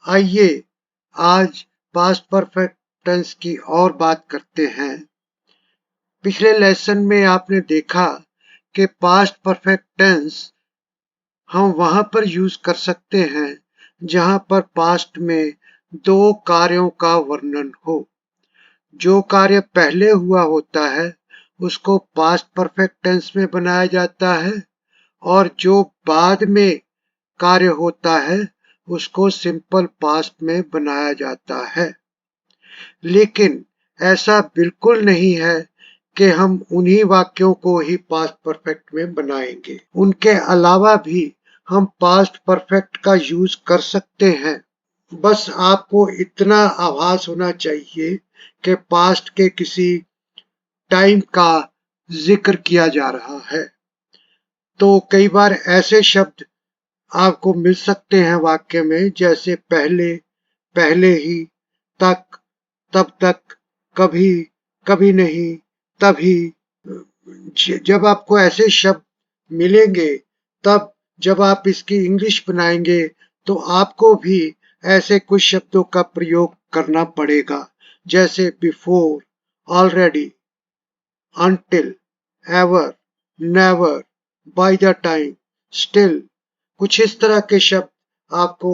आइए आज past perfect tense की और बात करते हैं। पिछले लेसन में आपने देखा कि पास्ट परफेक्ट टेंस हम वहां पर यूज कर सकते हैं जहां पर पास्ट में दो कार्यों का वर्णन हो। जो कार्य पहले हुआ होता है उसको पास्ट परफेक्ट टेंस में बनाया जाता है और जो बाद में कार्य होता है उसको सिंपल पास्ट में बनाया जाता है। लेकिन ऐसा बिल्कुल नहीं है कि हम उन्हीं वाक्यों को ही पास्ट परफेक्ट में बनाएंगे। उनके अलावा भी हम पास्ट परफेक्ट का यूज कर सकते हैं। बस आपको इतना आभास होना चाहिए कि पास्ट के किसी टाइम का जिक्र किया जा रहा है। तो कई बार ऐसे शब्द आपको मिल सकते हैं वाक्य में, जैसे पहले, पहले ही, तक, तब तक, कभी, कभी नहीं, तभी। जब आपको ऐसे शब्द मिलेंगे तब जब आप इसकी इंग्लिश बनाएंगे तो आपको भी ऐसे कुछ शब्दों का प्रयोग करना पड़ेगा, जैसे before, already, until, ever, never, by the time, still। कुछ इस तरह के शब्द आपको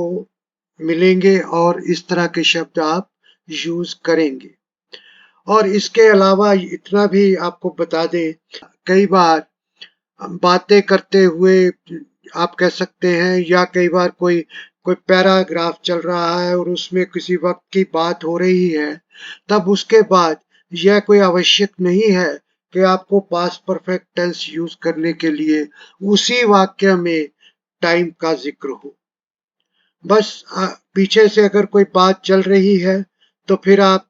मिलेंगे और इस तरह के शब्द आप यूज करेंगे। और इसके अलावा इतना भी आपको बता दें, कई बार बातें करते हुए आप कह सकते हैं, या कई बार कोई कोई पैराग्राफ चल रहा है और उसमें किसी वक्त की बात हो रही है, तब उसके बाद यह कोई आवश्यक नहीं है कि आपको पास्ट परफेक्ट टेंस यूज करने के लिए उसी वाक्य में टाइम का जिक्र हो। बस पीछे से अगर कोई बात चल रही है तो फिर आप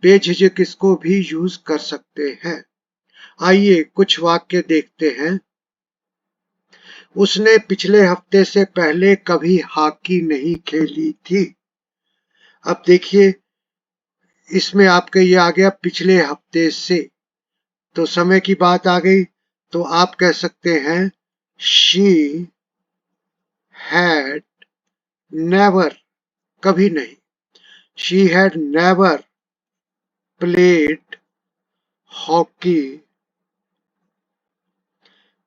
बेझिझक इसको भी यूज कर सकते हैं। आइए कुछ वाक्य देखते हैं। उसने पिछले हफ्ते से पहले कभी हॉकी नहीं खेली थी। अब देखिए, इसमें आपके ये आ गया पिछले हफ्ते से, तो समय की बात आ गई, तो आप कह सकते हैं शी हैड नेवर, कभी नहीं, she had never played hockey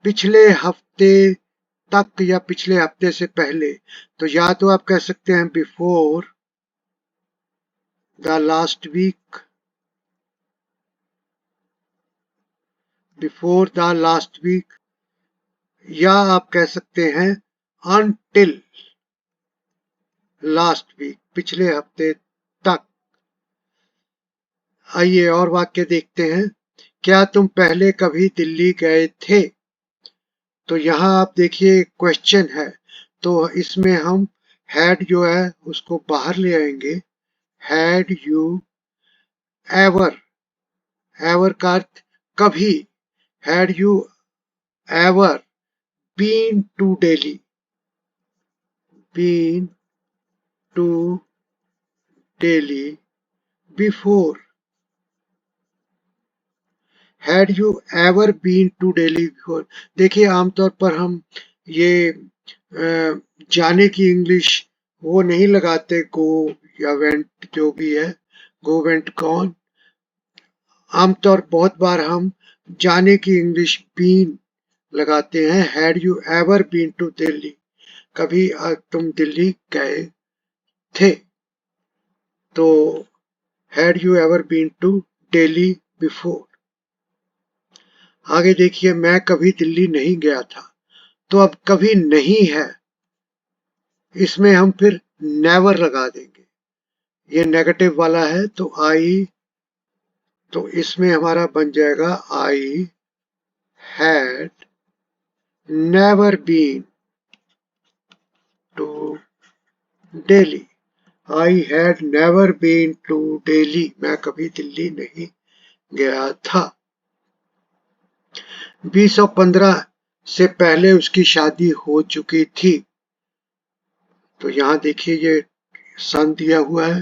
पिछले हफ्ते तक या पिछले हफ्ते से पहले। तो या तो आप कह सकते हैं before the last week, before the last week, या आप कह सकते हैं अनटिल लास्ट वीक, पिछले हफ्ते तक। आइए और वाक्य देखते हैं। क्या तुम पहले कभी दिल्ली गए थे? तो यहाँ आप देखिए क्वेश्चन है, तो इसमें हम हैड जो है उसको बाहर ले आएंगे। हैड यू एवर, एवर का अर्थ कभी, had you ever been to Delhi, been to Delhi before, had you ever been to Delhi before. देखिए आमतौर पर हम ये जाने की इंग्लिश वो नहीं लगाते, गो या वेंट जो भी है, गो वेंट गॉन। आमतौर बहुत बार हम जाने की इंग्लिश बीन लगाते हैं। Had you ever been to Delhi, कभी तुम दिल्ली गए थे। तो had you ever been to Delhi before. आगे देखिए, मैं कभी दिल्ली नहीं गया था। तो अब कभी नहीं है, इसमें हम फिर नेवर लगा देंगे। ये नेगेटिव वाला है तो आई, तो इसमें हमारा बन जाएगा I had never been to Delhi, I had never been to Delhi, मैं कभी दिल्ली नहीं गया था। 2015 से पहले उसकी शादी हो चुकी थी। तो यहाँ देखिए ये सन दिया हुआ है,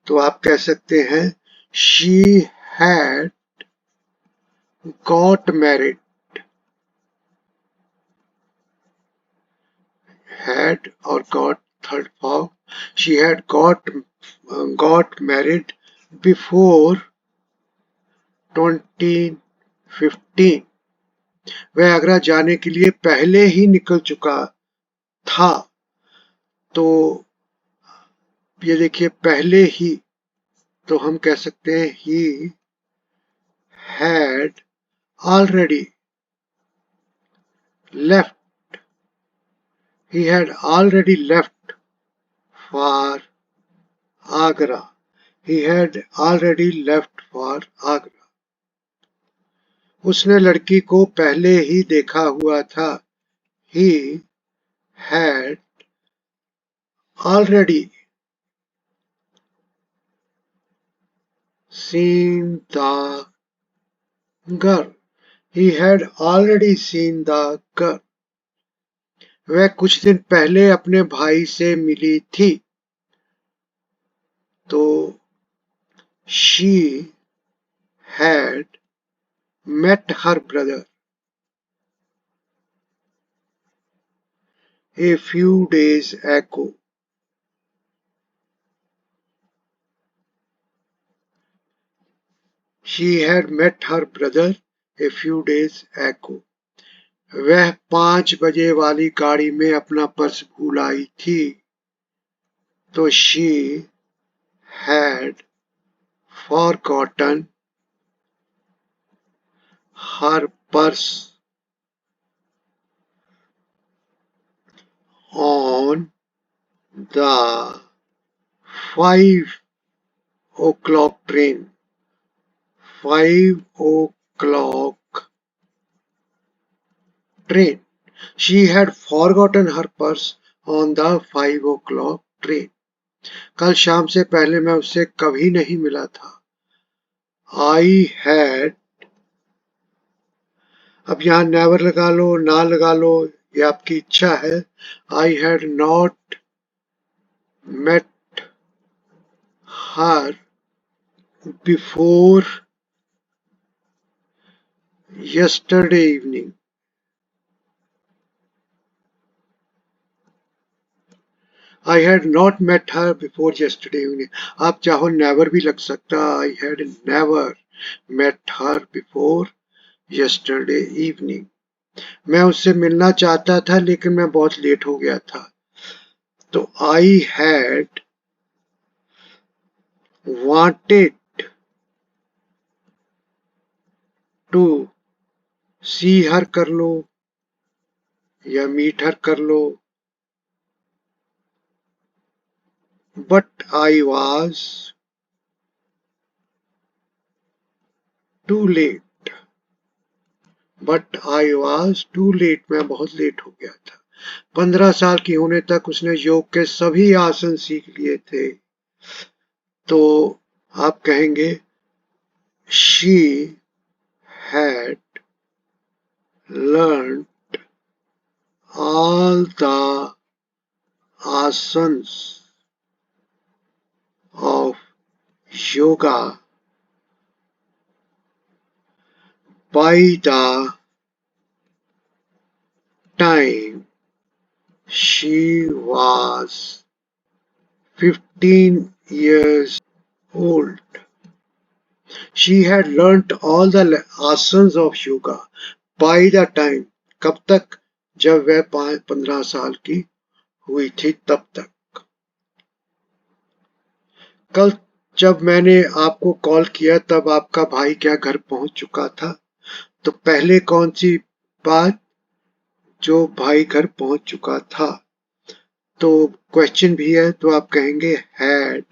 तो आप कह सकते हैं she had got married, had और got third form, She had got married before 2015. वह आगरा जाने के लिए पहले ही निकल चुका था। तो ये देखिए पहले ही, तो हम कह सकते हैं he had already left. He had already left for Agra. He had already left for Agra. उसने लड़की को पहले ही देखा हुआ था। He had already seen the girl. He had already seen the girl. वह कुछ दिन पहले अपने भाई से मिली थी। तो she had met her brother a few days ago. She had met her brother a few days ago. वह 5 बजे वाली गाड़ी में अपना पर्स भूल आई थी। तो she had forgotten her purse on the 5 o'clock train. 5 o'clock train. She had forgotten her purse on the 5 o'clock train. कल शाम से पहले मैं उससे कभी नहीं मिला था। I had, अब यहाँ never लगा लो, ना लगा लो, ये आपकी इच्छा है। I had not met her before yesterday evening. I had not met her before yesterday evening. आप चाहो never भी लग सकता। I had never met her before yesterday evening. मैं उससे मिलना चाहता था लेकिन मैं बहुत लेट हो गया था। तो I had wanted to see her कर लो या meet her कर लो। But I was too late. But I was too late. मैं बहुत लेट हो गया था। 15 साल की होने तक उसने योग के सभी आसन सीख लिए थे। तो आप कहेंगे she had learned all the asanas of yoga by the time she was 15 years old. She had learnt all the asanas of yoga by the time, कब तक? जब वह 15 साल की हुई थी तब तक। कल जब मैंने आपको कॉल किया तब आपका भाई क्या घर पहुंच चुका था? तो पहले कौन सी बात? जो भाई घर पहुंच चुका था। तो क्वेश्चन भी है तो आप कहेंगे had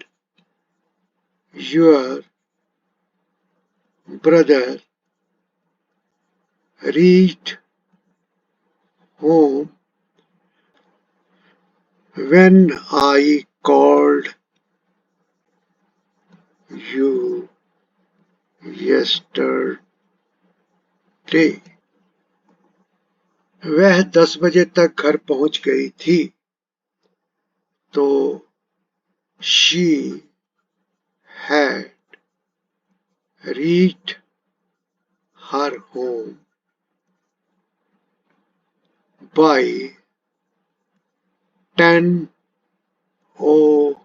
your brother reached home when I called you yesterday. वह 10 बजे तक घर पहुंच गई थी। तो she had reached her home by 10 o'clock.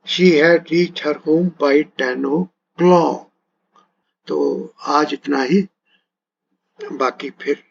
She had reached her home by 10 o'clock. तो आज इतना ही, बाकी फिर